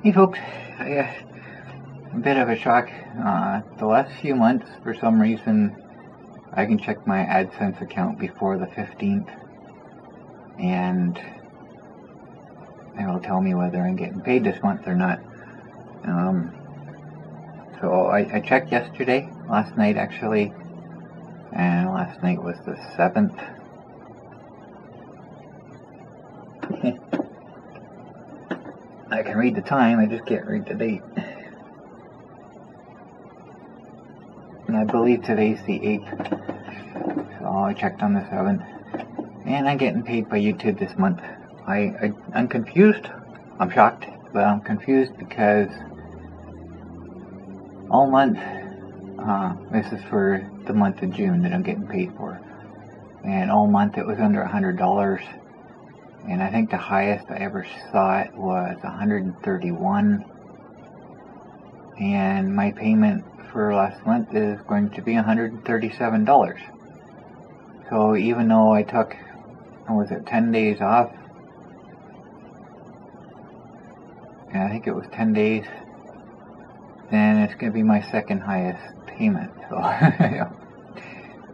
Hey folks, a bit of a shock. The last few months, for some reason, I can check my AdSense account before the 15th, and it'll tell me whether I'm getting paid this month or not. So I checked yesterday, last night actually, and last night was the 7th. I can read the time, I just can't read the date. And I believe today's the 8th. So I checked on the 7th. And I'm getting paid by YouTube this month. I'm confused. I'm shocked, but I'm confused because all month, this is for the month of June that I'm getting paid for. And all month it was under $100. And I think the highest I ever saw it was $131. And my payment for last month is going to be $137. So even though I took, 10 days off? Yeah, I think it was 10 days. Then it's going to be my second highest payment. So I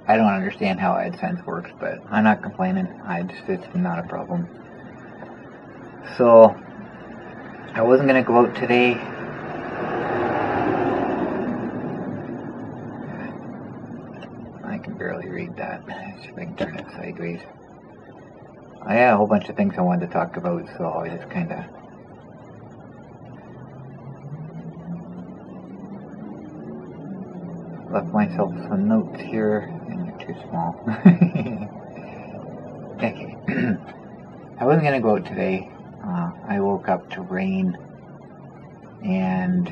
don't understand how AdSense works, but I'm not complaining. It's not a problem. So I wasn't going to go out today. I can barely read that. Let's see if I can turn it sideways. I had a whole bunch of things I wanted to talk about, so I just kind of left myself some notes here, and they're too small. Okay. I wasn't going to go out today. I woke up to rain, and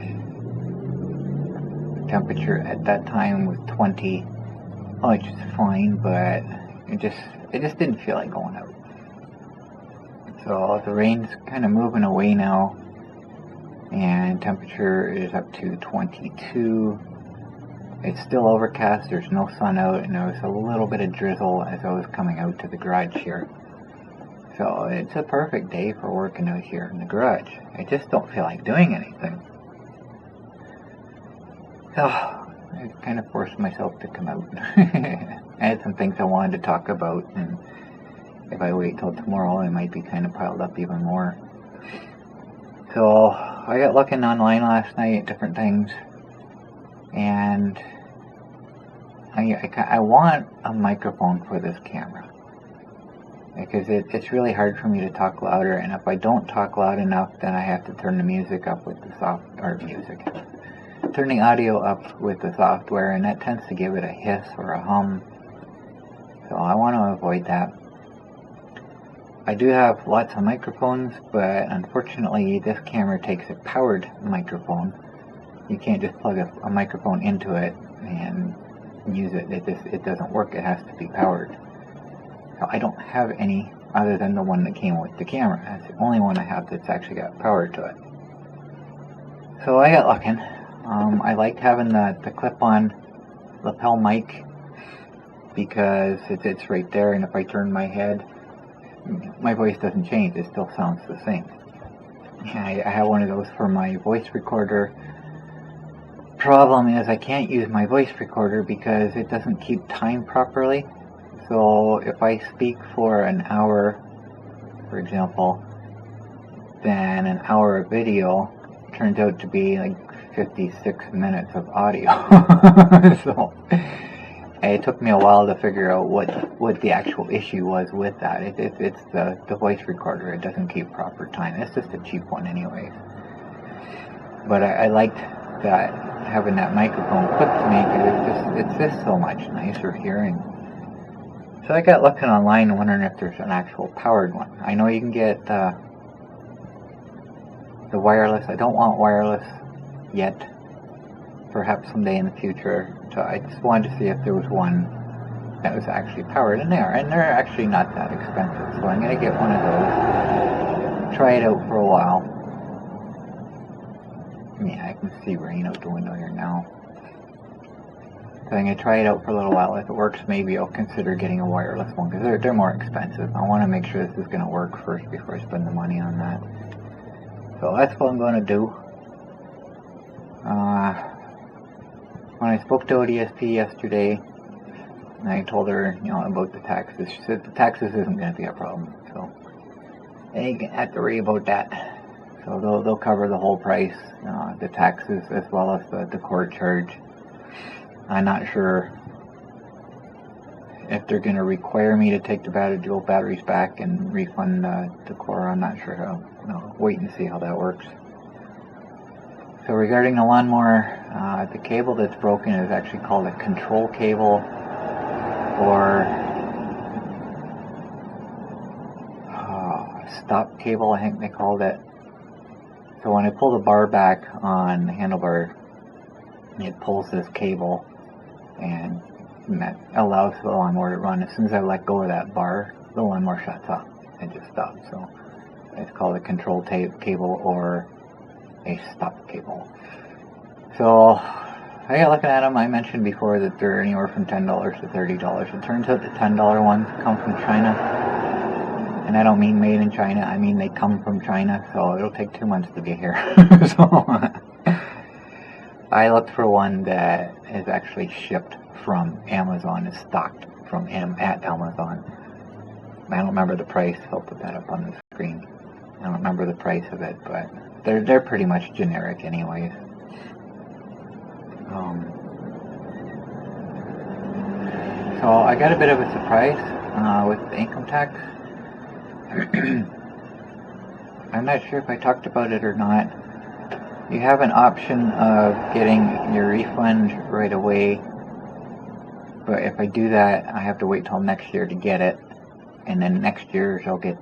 temperature at that time was 20, which is fine, but it just didn't feel like going out. So the rain's kind of moving away now, and temperature is up to 22. It's still overcast, there's no sun out, and there was a little bit of drizzle as I was coming out to the garage here. So it's a perfect day for working out here in the garage. I just don't feel like doing anything. So I kind of forced myself to come out. I had some things I wanted to talk about, and if I wait till tomorrow, I might be kind of piled up even more. So I got looking online last night at different things, and I want a microphone for this camera. Because it's really hard for me to talk louder, and if I don't talk loud enough, then I have to turn the music up with the turn the audio up with the software, and that tends to give it a hiss or a hum. So I want to avoid that. I do have lots of microphones, but unfortunately this camera takes a powered microphone. You can't just plug a microphone into it and use it. It doesn't work. It has to be powered. So I don't have any other than the one that came with the camera. That's the only one I have that's actually got power to it. So I got looking. I liked having the clip-on lapel mic because it's right there, and if I turn my head, my voice doesn't change. It still sounds the same. I have one of those for my voice recorder. Problem is I can't use my voice recorder because it doesn't keep time properly. So if I speak for an hour, for example, then an hour of video turns out to be like 56 minutes of audio. So it took me a while to figure out what the actual issue was with that. It's the voice recorder. It doesn't keep proper time. It's just a cheap one anyways. But I liked that, having that microphone clipped to me, because it's just so much nicer hearing. So I got looking online wondering if there's an actual powered one. I know you can get the wireless. I don't want wireless yet. Perhaps someday in the future. So I just wanted to see if there was one that was actually powered. And they're actually not that expensive. So I'm going to get one of those. Try it out for a while. Yeah, I can see rain out the window here now. So I'm going to try it out for a little while. If it works, maybe I'll consider getting a wireless one, because they're more expensive. I want to make sure this is going to work first before I spend the money on that. So that's what I'm going to do. When I spoke to ODSP yesterday, I told her, about the taxes. She said the taxes isn't going to be a problem, so they ain't going to have to worry about that. So they'll cover the whole price, the taxes as well as the core charge. I'm not sure if they're going to require me to take the dual batteries back and refund the core. I'm not sure how. Wait and see how that works. So regarding the lawnmower, the cable that's broken is actually called a control cable, or stop cable, I think they called it. So when I pull the bar back on the handlebar, it pulls this cable, and that allows the lawnmower to run. As soon as I let go of that bar, the lawnmower shuts off. It just stops. So it's called a control cable or a stop cable. So looking at them, I mentioned before that they're anywhere from $10 to $30. It turns out the $10 ones come from China, and I don't mean made in China. I mean they come from China. So it'll take 2 months to get here. So I looked for one that is actually shipped from Amazon, is stocked from at Amazon. I don't remember the price. I'll put that up on the screen. I don't remember the price of it, but they're pretty much generic anyways. So I got a bit of a surprise with the income tax. I'm not sure if I talked about it or not. You have an option of getting your refund right away, but if I do that, I have to wait till next year to get it, and then next year's I'll get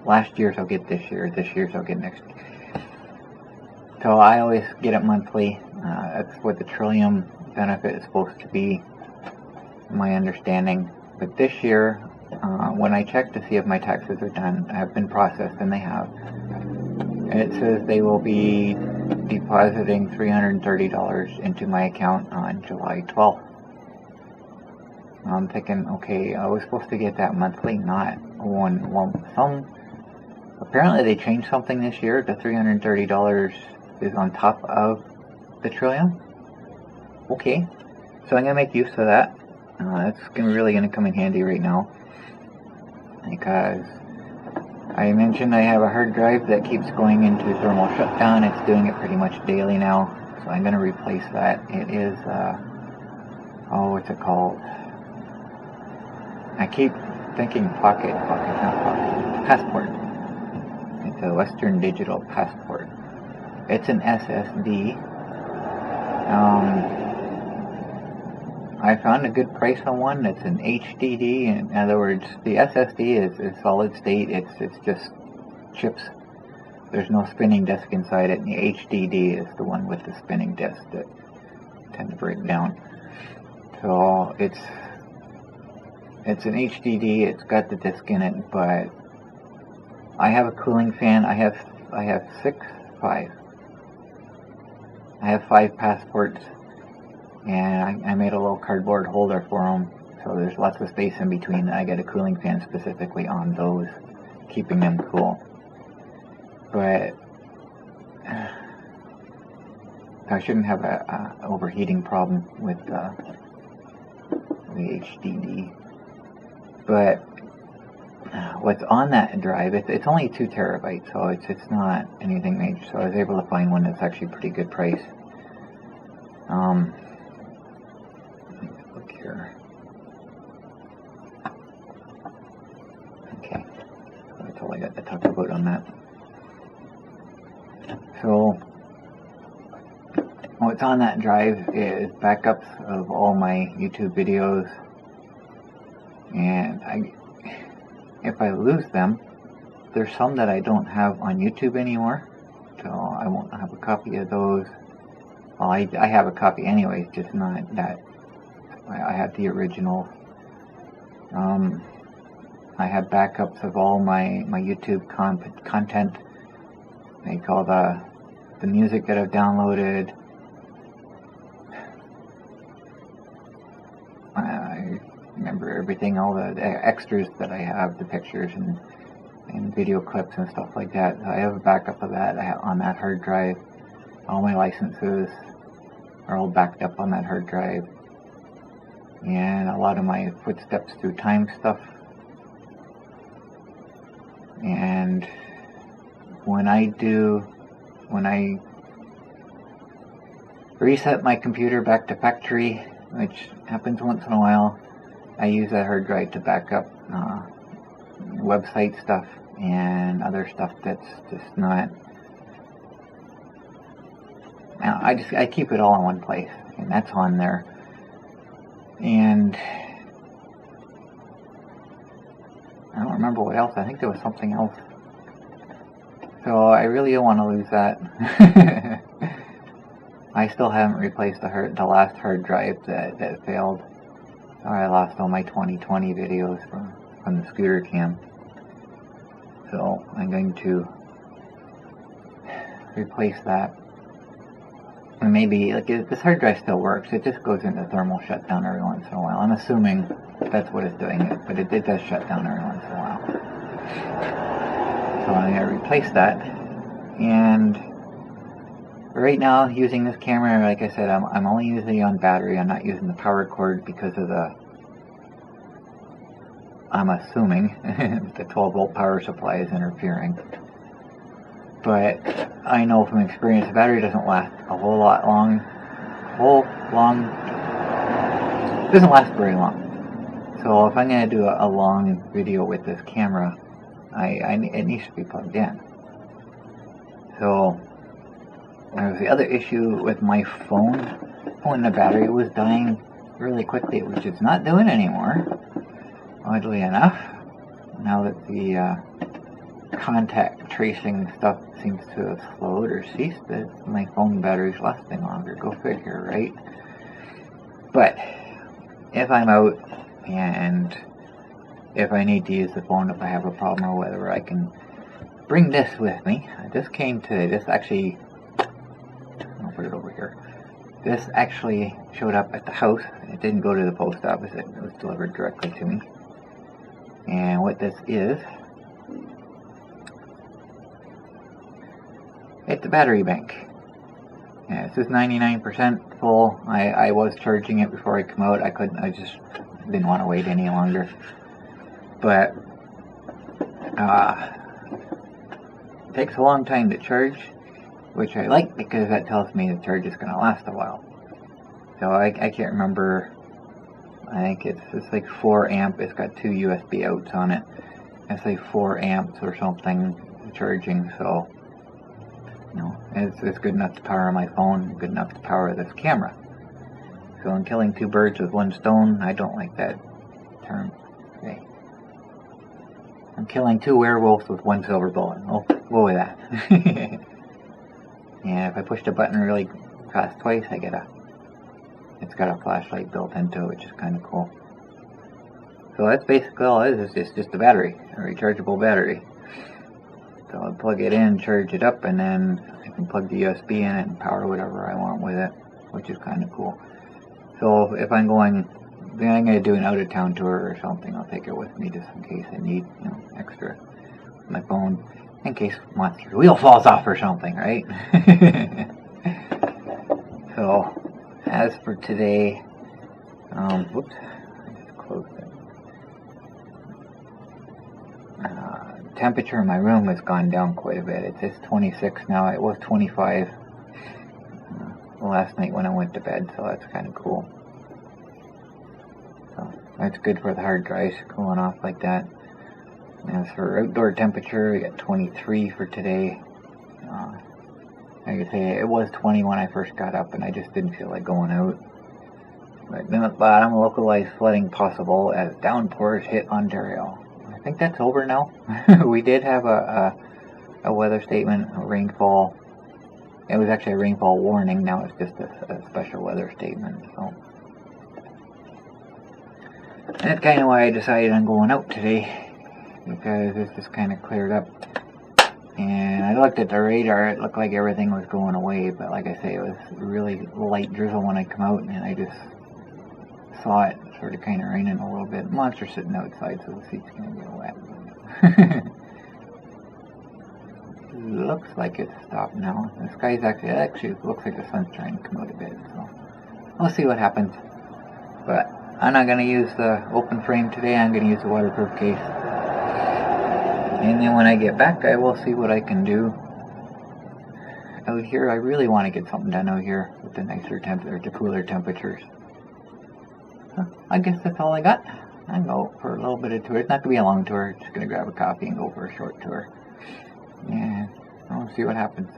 last year's I'll get this year, this year's I'll get next year. So I always get it monthly. That's what the Trillium benefit is supposed to be, my understanding. But this year, when I check to see if my taxes are done, have been processed, and they have, it says they will be depositing $330 into my account on July 12th. I'm thinking, okay, I was supposed to get that monthly, not one lump sum. Apparently they changed something this year. The $330 is on top of the Trillium. Okay, so I'm going to make use of that. It's really going to come in handy right now, because I mentioned I have a hard drive that keeps going into thermal shutdown. It's doing it pretty much daily now, so I'm going to replace that. It is, what's it called? I keep thinking Pocket, not Pocket, Passport. It's a Western Digital Passport. It's an SSD. I found a good price on one. It's an HDD. In other words, the SSD is solid state. It's just chips. There's no spinning disk inside it. And the HDD is the one with the spinning disk that tend to break down. So it's an HDD. It's got the disk in it, but I have a cooling fan. I have five passports, and I made a little cardboard holder for them, so there's lots of space in between. I got a cooling fan specifically on those, keeping them cool. But I shouldn't have a overheating problem with the HDD. But what's on that drive, it's only 2 terabytes, so it's not anything major. So I was able to find one that's actually pretty good price. Let's look here. Okay, that's all I got to talk about on that. So what's on that drive is backups of all my YouTube videos, and if I lose them, there's some that I don't have on YouTube anymore, so I won't have a copy of those. Well, I have a copy anyways, just not that. I have the original. I have backups of all my YouTube content. They call the music that I've downloaded. I remember everything, all the extras that I have, the pictures and and video clips and stuff like that. I have a backup of that on that hard drive. All my licenses are all backed up on that hard drive, and a lot of my footsteps through time stuff. And when I reset my computer back to factory, which happens once in a while, I use that hard drive to back up website stuff and other stuff that's just not. I keep it all in one place, and that's on there. And I don't remember what else. I think there was something else. So I really don't want to lose that. I still haven't replaced the last hard drive that failed. So I lost all my 2020 videos from the scooter cam. So I'm going to replace that. And maybe, like, this hard drive still works. It just goes into thermal shutdown every once in a while. I'm assuming that's what is doing it, but it does shut down every once in a while. So I'm going to replace that. And right now, using this camera, like I said, I'm only using it on battery. I'm not using the power cord because of I'm assuming the 12-volt power supply is interfering. But I know from experience the battery doesn't last a whole lot long. It doesn't last very long. So if I'm going to do a long video with this camera, it needs to be plugged in. So there's the other issue with my phone. When the battery was dying really quickly, which it's not doing anymore, oddly enough, now that the contact tracing stuff seems to have slowed or ceased, that my phone battery's lasting longer. Go figure, right? But if I'm out and if I need to use the phone, if I have a problem or whatever, I can bring this with me. This actually, I'll put it over here. This actually showed up at the house. It didn't go to the post office. It was delivered directly to me. And what this is, it's a battery bank. Yeah, it says 99% full. I was charging it before I come out. I just didn't want to wait any longer. But it takes a long time to charge, which I like because that tells me the charge is going to last a while. So I can't remember. I think it's like 4 amp. It's got 2 USB outs on it. It's like 4 amps or something charging. So it's good enough to power my phone, good enough to power this camera. So I'm killing 2 birds with 1 stone. I don't like that term. Okay. I'm killing 2 werewolves with 1 silver bullet. We'll go with that. And if I push the button really fast twice, it's got a flashlight built into it, which is kind of cool. So that's basically all it is. It's just a battery, a rechargeable battery. So I'll plug it in, charge it up, and then I can plug the USB in it and power whatever I want with it, which is kind of cool. So if I'm going to do an out-of-town tour or something, I'll take it with me just in case I need, extra my phone, in case Monster's wheel falls off or something, right? So, as for today, whoops, I just closed it. Temperature in my room has gone down quite a bit. It's 26 now. It was 25 last night when I went to bed, so that's kind of cool. So that's good for the hard drives cooling off like that. As for outdoor temperature, we got 23 for today. Like I say, it was 20 when I first got up, and I just didn't feel like going out. But then at the bottom, localized flooding possible as downpours hit Ontario. I think that's over now. We did have a weather statement, a rainfall. It was actually a rainfall warning. Now it's just a special weather statement. So, and that's kind of why I decided on going out today, because this just kind of cleared up. And I looked at the radar. It looked like everything was going away, but like I say, it was really light drizzle when I come out, and I just saw it sort of kind of raining a little bit. Monster's sitting outside, so the seat's going to get wet. looks like it's stopped now. The sky's actually looks like the sun's trying to come out a bit, so we'll see what happens. But I'm not going to use the open frame today. I'm going to use the waterproof case. And then when I get back, I will see what I can do out here. I really want to get something done out here with the nicer the cooler temperatures. So I guess that's all I got. I'm going to go for a little bit of tour. It's not going to be a long tour. Just going to grab a coffee and go for a short tour. And I'll see what happens.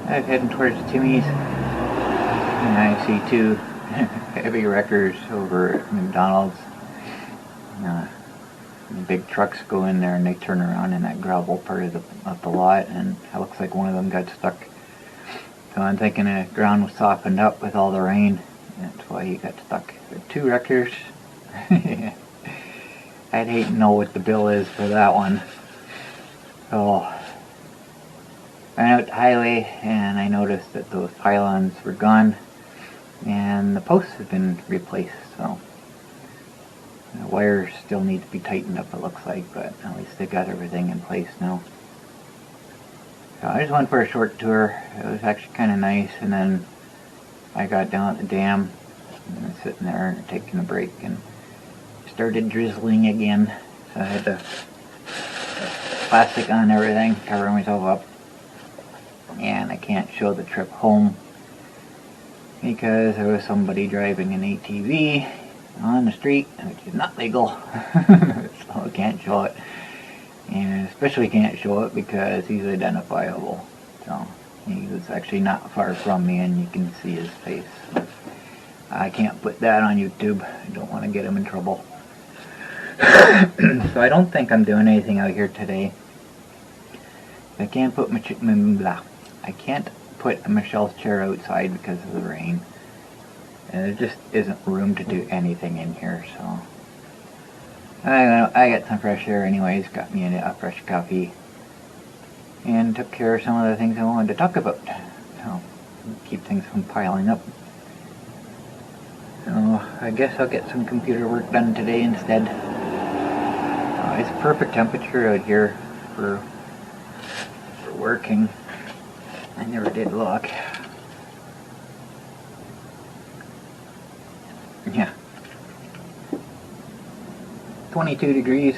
I was heading towards Timmy's, and I see two heavy wreckers over at McDonald's. big trucks go in there and they turn around in that gravel part of the lot, and it looks like one of them got stuck. So I'm thinking the ground was softened up with all the rain. That's why he got stuck. There are 2 wreckers. I'd hate to know what the bill is for that one. So I went out the highway and I noticed that those pylons were gone and the posts have been replaced. So the wires still need to be tightened up, it looks like, but at least they got everything in place now. So I just went for a short tour. It was actually kind of nice, and then I got down at the dam and I was sitting there and taking a break and started drizzling again. So I had the plastic on everything, cover myself up, and I can't show the trip home because there was somebody driving an ATV on the street, which is not legal. So I can't show it, and especially can't show it because he's identifiable. So he was actually not far from me and you can see his face. So I can't put that on YouTube. I don't want to get him in trouble. So I don't think I'm doing anything out here today. I can't put Michelle's chair outside because of the rain. And there just isn't room to do anything in here, so I got some fresh air anyways, got me a fresh coffee, and took care of some of the things I wanted to talk about. So keep things from piling up. So I guess I'll get some computer work done today instead. It's perfect temperature out here for working. I never did look. Yeah. 22 degrees.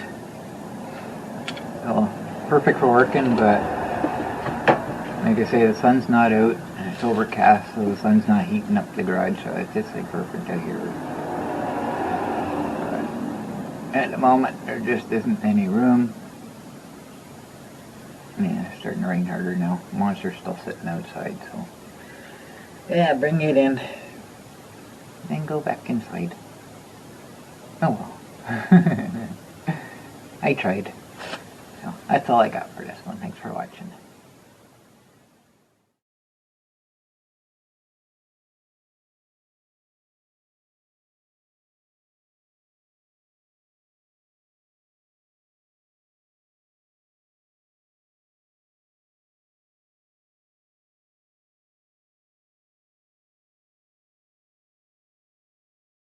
So perfect for working, but like I say, the sun's not out and it's overcast, so the sun's not heating up the garage, so it's just like perfect out here. At the moment, there just isn't any room. Yeah, it's starting to rain harder now. Monster's still sitting outside, so yeah, bring it in, then go back inside. Oh well. I tried. So that's all I got for this one. Thanks for watching.